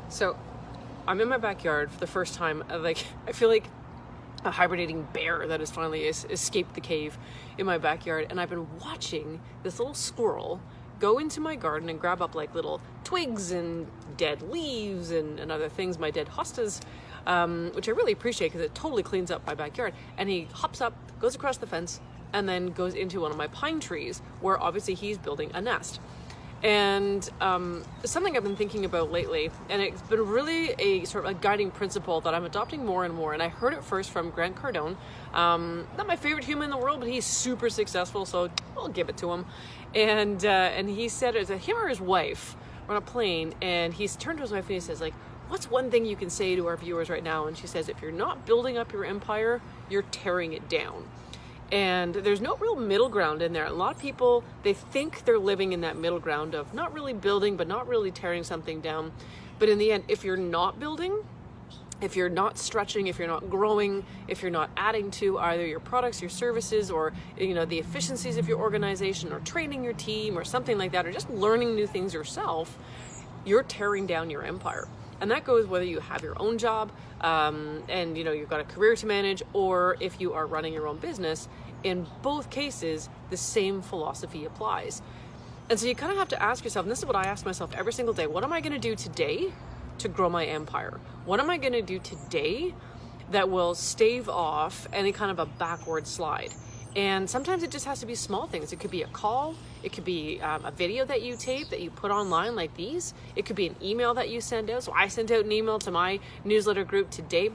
So I'm in my backyard for the first time. I feel like a hibernating bear that has finally escaped the cave in my backyard. And I've been watching this little squirrel go into my garden and grab up like little twigs and dead leaves and other things, my dead hostas, which I really appreciate because it totally cleans up my backyard. And he hops up, goes across the fence, and then goes into one of my pine trees where obviously he's building a nest. And something I've been thinking about lately, and it's been really a sort of a guiding principle that I'm adopting more and more. And I heard it first from Grant Cardone, not my favorite human in the world, but he's super successful, so I'll give it to him. And he said, it was him or his wife were on a plane, and he's turned to his wife and he says, like, what's one thing you can say to our viewers right now? And she says, if you're not building up your empire, you're tearing it down. And there's no real middle ground in there. A lot of people, they think they're living in that middle ground of not really building, but not really tearing something down. But in the end, if you're not building, if you're not stretching, if you're not growing, if you're not adding to either your products, your services, or the efficiencies of your organization, or training your team, or something like that, or just learning new things yourself, you're tearing down your empire. And that goes whether you have your own job and you've got a career to manage, or if you are running your own business. In both cases, the same philosophy applies. And so you kind of have to ask yourself, and this is what I ask myself every single day, what am I going to do today to grow my empire? What am I going to do today that will stave off any kind of a backward slide? And sometimes it just has to be small things. It could be a call. It could be a video that you tape that you put online like these. It could be an email that you send out. So I sent out an email to my newsletter group today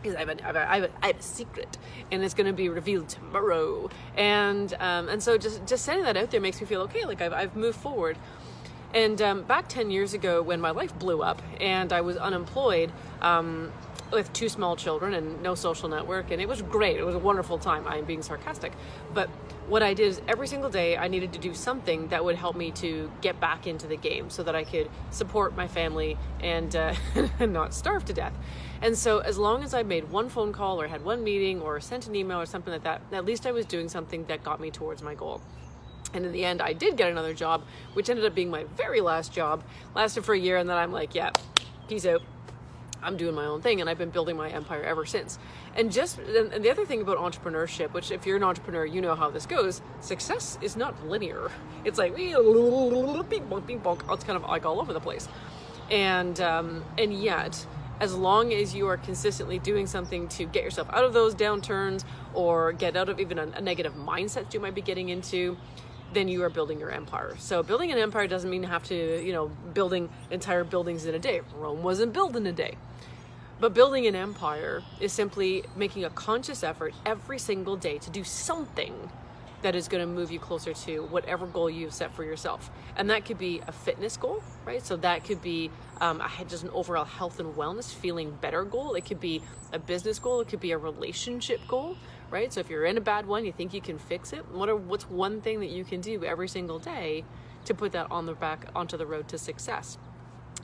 because I have a secret, and it's going to be revealed tomorrow. And so just sending that out there makes me feel okay, like I've moved forward. And back 10 years ago when my life blew up and I was unemployed, with 2 small children and no social network, and it was great. It was a wonderful time. I am being sarcastic. But what I did is every single day I needed to do something that would help me to get back into the game so that I could support my family and not starve to death. And so as long as I made one phone call or had one meeting or sent an email or something like that, at least I was doing something that got me towards my goal. And in the end, I did get another job, which ended up being my very last job. Lasted for a year, and then I'm like, yeah, peace out. I'm doing my own thing, and I've been building my empire ever since. And the other thing about entrepreneurship, which if you're an entrepreneur, you know how this goes, success is not linear. It's like, bing, bonk, bing, bonk. It's kind of like all over the place. And yet, as long as you are consistently doing something to get yourself out of those downturns or get out of even a negative mindset you might be getting into, then you are building your empire. So building an empire doesn't mean you have to, building entire buildings in a day. Rome wasn't built in a day. But building an empire is simply making a conscious effort every single day to do something that is going to move you closer to whatever goal you've set for yourself. And that could be a fitness goal, right? So that could be just an overall health and wellness, feeling better goal. It could be a business goal. It could be a relationship goal, right? So if you're in a bad one, you think you can fix it. What's one thing that you can do every single day to put that onto the road to success?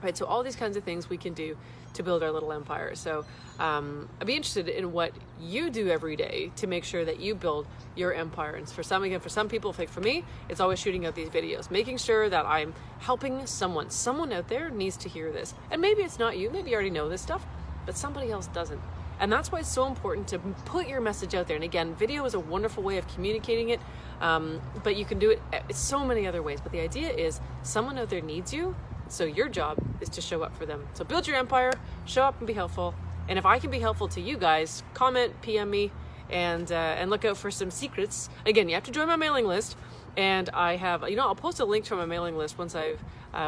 Right, so all these kinds of things we can do to build our little empire. So I'd be interested in what you do every day to make sure that you build your empire. And for some people, like for me, it's always shooting out these videos, making sure that I'm helping someone. Someone out there needs to hear this. And maybe it's not you, maybe you already know this stuff, but somebody else doesn't. And that's why it's so important to put your message out there. And again, video is a wonderful way of communicating it, but you can do it so many other ways. But the idea is someone out there needs you. So your job is to show up for them. So build your empire, show up and be helpful. And if I can be helpful to you guys, comment, PM me, and look out for some secrets. Again, you have to join my mailing list. And I have, I'll post a link to my mailing list once I've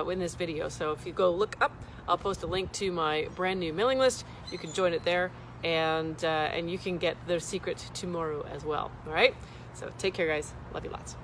in this video. So if you go look up, I'll post a link to my brand new mailing list. You can join it there, and you can get the secret tomorrow as well. All right. So take care, guys. Love you lots.